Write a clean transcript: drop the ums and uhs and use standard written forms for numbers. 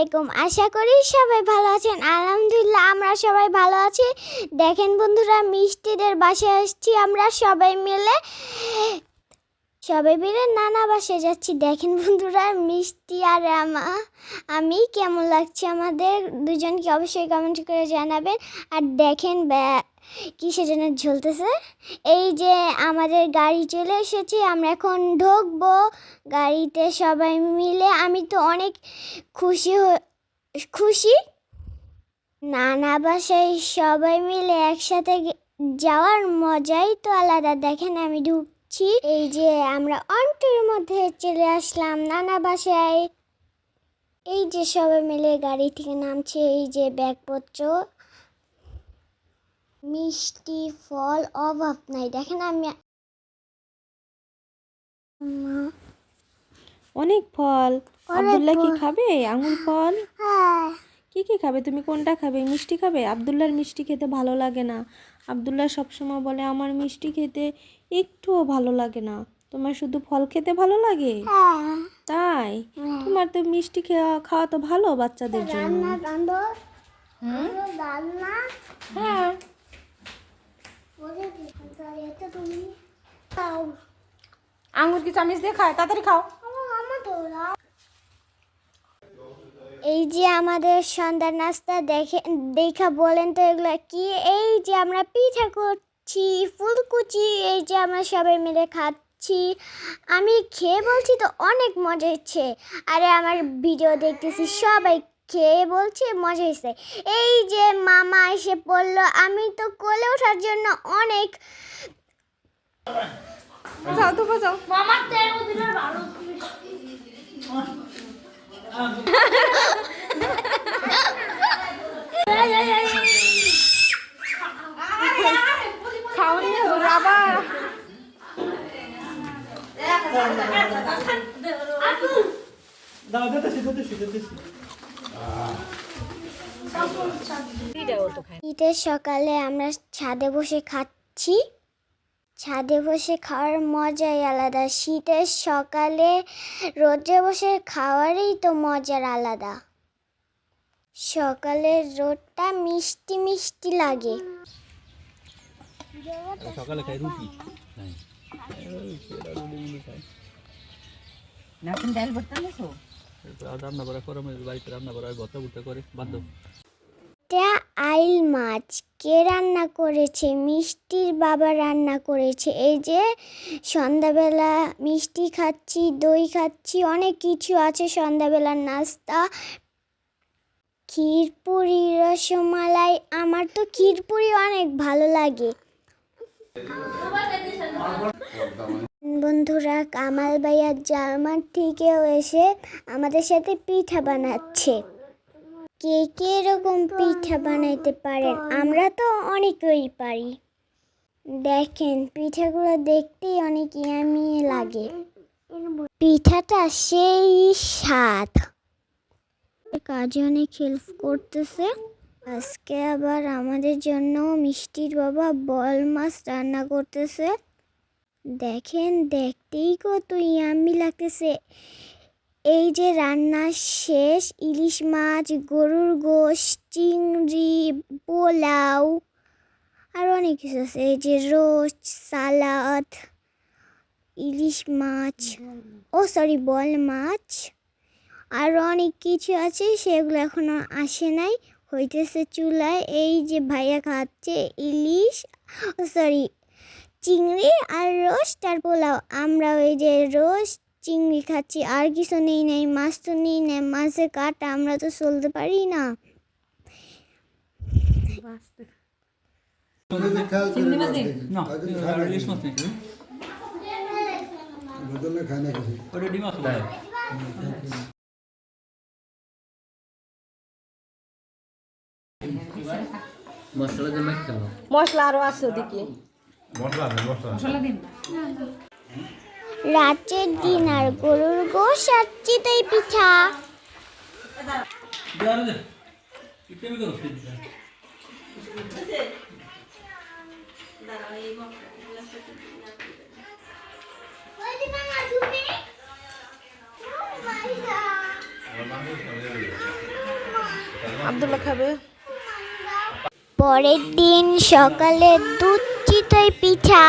আলাইকুম। আশা করি সবাই ভালো আছেন। আলহামদুলিল্লাহ আমরা সবাই ভালো আছি। দেখেন বন্ধুরা, মিষ্টিদের বাসায় আসছি আমরা সবাই মিলে নানা বাসায় যাচ্ছি। দেখেন বন্ধুরা, মিষ্টি আর আমি কেমন লাগছে আমাদের দুজনকে অবশ্যই কমেন্ট করে জানাবেন। আর দেখেন কিসের জন্য ঝুলতেছে। এই যে আমাদের গাড়ি চলে এসেছে, আমরা এখন ঢুকবো গাড়িতে সবাই মিলে। আমি তো অনেক খুশি। নানা বাসায় সবাই মিলে একসাথে যাওয়ার মজাই তো আলাদা। দেখেন আমি ঢুকছি, এই যে আমরা অন্টের মধ্যে চলে আসলাম নানা বাসায়। এই যে সবাই মিলে গাড়ি থেকে নামছে, এই যে ব্যাগপত্র, মিষ্টি ফল অভাব নাই। দেখেন আমি অনেক ফল। আব্দুল্লাহ কি খাবে? আঙুর ফল। কি খাবে? তুমি কোনটা খাবে? মিষ্টি খাবে? আব্দুল্লাহর মিষ্টি খেতে ভালো লাগে না। আব্দুল্লাহ সবসময় বলে আমার মিষ্টি খেতে একটুও ভালো লাগে না। তোমার শুধু ফল খেতে ভালো লাগে? তাই? তোমার তো মিষ্টি খাওয়া তো ভালো বাচ্চাদের জন্য। হ্যাঁ। আঙুর কি চামচ দিয়ে খায়? তাড়াতাড়ি খাও। এই যে আমাদের সন্ধ্যার নাস্তা দেখা বলেন তো এগুলো কি? এই যে আমরা পিঠা করছি, ফুলকুচি, এই যে আমরা সবাই মিলে খাচ্ছি। আমি খেয়ে বলছি তো অনেক মজা হচ্ছে। আরে আমার ভিডিও দেখতেছি সবাই খেয়ে বলছে মজা হয়েছে। এই যে মামা এসে পড়লো, আমি তো কোলে ওঠার জন্য অনেক মামার তেরো দিনের ভালো ঈদের সকালে আমরা ছাদে বসে খাচ্ছি। ছাদে বসে খাওয়ার মজাই আলাদা। শীতের সকালে রোদে বসে খাওয়ারই তো মজার আলাদা। সকালের রোদটা মিষ্টি মিষ্টি লাগে। সকালে খাই রুটি রান্না করা বাড়িতে রান্না করা ভর্তা ভুট্টা করে বাধ্য। এটা আইল মাছ কে রান্না করেছে? মিষ্টির বাবা রান্না করেছে। এই যে সন্ধ্যাবেলা মিষ্টি খাচ্ছি, দই খাচ্ছি, অনেক কিছু আছে সন্ধ্যাবেলার নাস্তা। ক্ষীরপুরি, রসমালাই। আমার তো ক্ষীরপুরি অনেক ভালো লাগে। বন্ধুরা, কামাল ভাইয়া জার্মান থেকেও এসে আমাদের সাথে পিঠা বানাচ্ছে। কে কে এরকম পিঠা বানাইতে পারেন? আমরা তো অনেকেই পারি। দেখেন পিঠাগুলো দেখতেই অনেক ইয়ামি লাগে। পিঠাটা সেই স্বাদ। কাজে অনেক হেল্প করতেছে। আজকে আবার আমাদের জন্য মিষ্টির বাবা বল মাছ রান্না করতেছে। দেখেন দেখতেই কত ইয়ামি লাগতেছে। এই যে রান্না শেষ, ইলিশ মাছ, গরুর গোশত, চিংড়ি, পোলাও আর অনেক কিছু আছে। এই যে রোস্ট, সালাদ, ইলিশ মাছ, বল মাছ, আর অনেক কিছু আছে, সেগুলো এখনো আসে নাই, হইতেছে চুলায়। এই যে ভাইয়া খাচ্ছে ইলিশ চিংড়ি আর রোস্ট আর পোলাও। আমরা ওই যে রোস্ট চিংড়ি খাচ্ছি, আর কিছু নেই নাই। মাছ তো নেই নাই, মাছের কাটা আমরা তো চলতে পারি না। মশলা আরো আছে ওদিকে। রাতের ডিনার গরুর গোশত আর চিতই পিঠা। আব্দুল্লাহ খাবে। পরের দিন সকালে দুধ চিতই পিঠা।